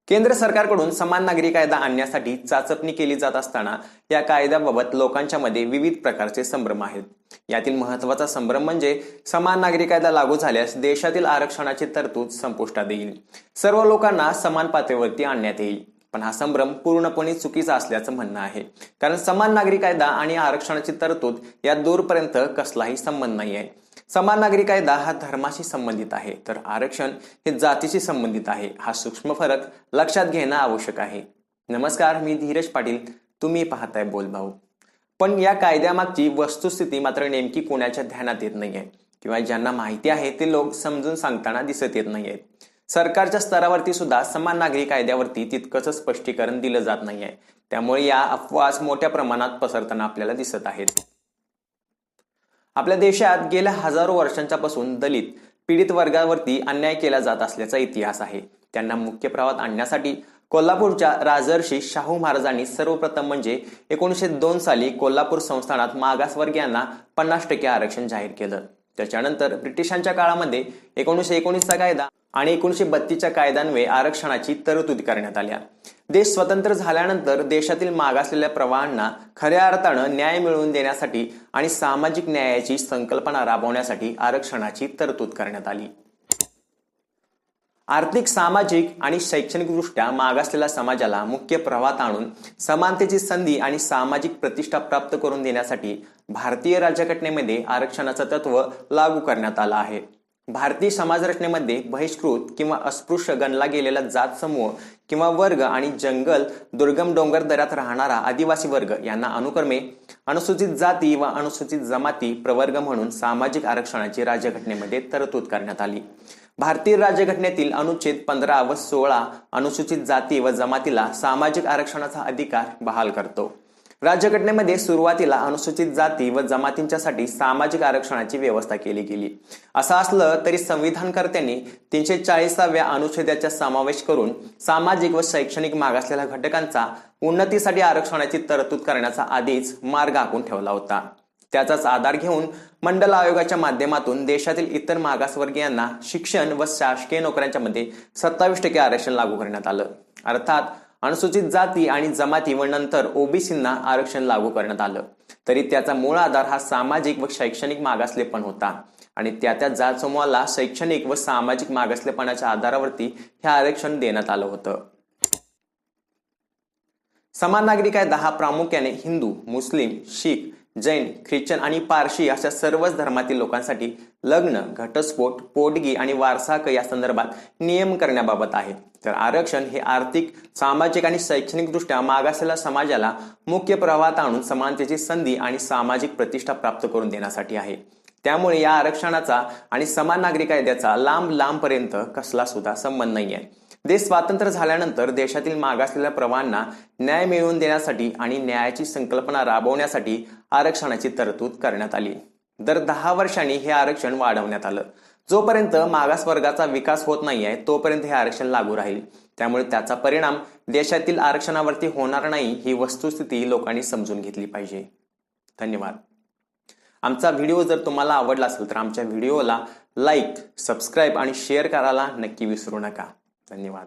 केंद्र सरकारकडून समान नागरी कायदा आणण्यासाठी चाचपणी केली जात असताना या कायद्याबाबत लोकांच्या मध्ये विविध प्रकारचे संभ्रम आहेत. यातील महत्त्वाचा संभ्रम म्हणजे समान नागरी कायदा लागू झाल्यास देशातील आरक्षणाची तरतूद संपुष्टात येईल, सर्व लोकांना समान पातळीवरती आणण्यात येईल. पण हा संभ्रम पूर्णपणे चुकीचा असल्याचं म्हणणं आहे. कारण समान नागरी कायदा आणि आरक्षणाची तरतूद या दूरपर्यंत कसलाही संबंध नाही आहे. समान नागरी कायदा हा धर्माशी संबंधित आहे, तर आरक्षण हे जातीशी संबंधित आहे. हा सूक्ष्म फरक लक्षात घेणं आवश्यक आहे. नमस्कार, मी धीरज पाटील, तुम्ही पाहताय बोलभाऊ. पण या कायद्यामागची वस्तुस्थिती मात्र नेमकी कोणाच्या ध्यानात येत नाहीये, किंवा ज्यांना माहिती आहे ते लोक समजून सांगताना दिसत येत नाहीयेत. सरकारच्या स्तरावरती सुद्धा समान नागरी कायद्यावरती तितकंच स्पष्टीकरण दिलं जात नाहीये. त्यामुळे या अफवा मोठ्या प्रमाणात पसरताना आपल्याला दिसत आहेत. आपल्या देशात गेल्या हजारो वर्षांपासून दलित पीडित वर्गावरती अन्याय केला जात असल्याचा इतिहास आहे. त्यांना मुख्य प्रवाहात आणण्यासाठी कोल्हापूरच्या राजर्षी शाहू महाराजांनी सर्वप्रथम म्हणजे 1902 साली कोल्हापूर संस्थानात मागासवर्गीयांना 50% आरक्षण जाहीर केलं. त्याच्यानंतर ब्रिटिशांच्या काळामध्ये 1919चा कायदा आणि 1932च्या कायद्यान्वये आरक्षणाची तरतूद करण्यात आल्या. देश स्वतंत्र झाल्यानंतर देशातील मागासलेल्या प्रवाहांना खऱ्या अर्थानं न्याय मिळवून देण्यासाठी आणि सामाजिक न्यायाची संकल्पना राबवण्यासाठी आरक्षणाची तरतूद करण्यात आली. आर्थिक, सामाजिक आणि शैक्षणिकदृष्ट्या मागासलेल्या समाजाला मुख्य प्रवाहात आणून समानतेची संधी आणि सामाजिक प्रतिष्ठा प्राप्त करून देण्यासाठी भारतीय राज्यघटनेमध्ये आरक्षणाचं तत्व लागू करण्यात आलं आहे. भारतीय समाजरचनेमध्ये बहिष्कृत किंवा अस्पृश्य गणला गेलेला जात समूह किंवा वर्ग आणि जंगल, दुर्गम, डोंगर दऱ्यात राहणारा आदिवासी वर्ग यांना अनुक्रमे अनुसूचित जाती व अनुसूचित जमाती प्रवर्ग म्हणून सामाजिक आरक्षणाची राज्यघटनेमध्ये तरतूद करण्यात आली. भारतीय राज्यघटनेतील अनुच्छेद 15 व 16 अनुसूचित जाती व जमातीला सामाजिक आरक्षणाचा अधिकार बहाल करतो. राज्यघटनेमध्ये सुरुवातीला अनुसूचित जाती व जमातींच्यासाठी सामाजिक आरक्षणाची व्यवस्था केली गेली. असं असलं तरी संविधानकर्त्यांनी 340व्या अनुच्छेदाचा समावेश करून सामाजिक व शैक्षणिक मागासलेल्या घटकांचा उन्नतीसाठी आरक्षणाची तरतूद करण्याचा आधीच मार्ग आखून ठेवला होता. त्याचाच आधार घेऊन मंडल आयोगाच्या माध्यमातून देशातील इतर मागासवर्गीयांना शिक्षण व शासकीय नोकऱ्यांच्या मध्ये 27% आरक्षण लागू करण्यात आलं. अर्थात अनुसूचित जाती आणि जमाती व नंतर ओबीसींना आरक्षण लागू करण्यात आलं. तरी त्याचा मूळ आधार हा सामाजिक व शैक्षणिक मागासलेपण होता आणि त्या जात समूहाला शैक्षणिक व सामाजिक मागासलेपणाच्या आधारावरती हे आरक्षण देण्यात आलं होतं. समान नागरी कायदा हा प्रामुख्याने हिंदू, मुस्लिम, शीख, जैन, ख्रिश्चन आणि पारशी अशा सर्वच धर्मातील लोकांसाठी लग्न, घटस्फोट, पोटगी आणि वारसा हक्क या संदर्भात नियम करण्याबाबत आहे. तर आरक्षण हे आर्थिक, सामाजिक आणि शैक्षणिकदृष्ट्या मागासलेल्या समाजाला मुख्य प्रवाहात आणून समानतेची संधी आणि सामाजिक प्रतिष्ठा प्राप्त करून देण्यासाठी आहे. त्यामुळे या आरक्षणाचा आणि समान नागरी कायद्याचा लांबपर्यंत कसला सुद्धा संबंध नाही आहे. देश स्वातंत्र्य झाल्यानंतर देशातील मागासलेल्या प्रवाहांना न्याय मिळवून देण्यासाठी आणि न्यायाची संकल्पना राबवण्यासाठी आरक्षणाची तरतूद करण्यात आली. दर 10 वर्षांनी हे आरक्षण वाढवण्यात आलं. जोपर्यंत मागासवर्गाचा विकास होत नाहीये तोपर्यंत हे आरक्षण लागू राहील. त्यामुळे त्याचा परिणाम देशातील आरक्षणावरती होणार नाही ही वस्तुस्थिती लोकांनी समजून घेतली पाहिजे. धन्यवाद. आमचा व्हिडिओ जर तुम्हाला आवडला असेल तर आमच्या व्हिडिओला लाईक, सबस्क्राईब आणि शेअर करायला नक्की विसरू नका. धन्यवाद.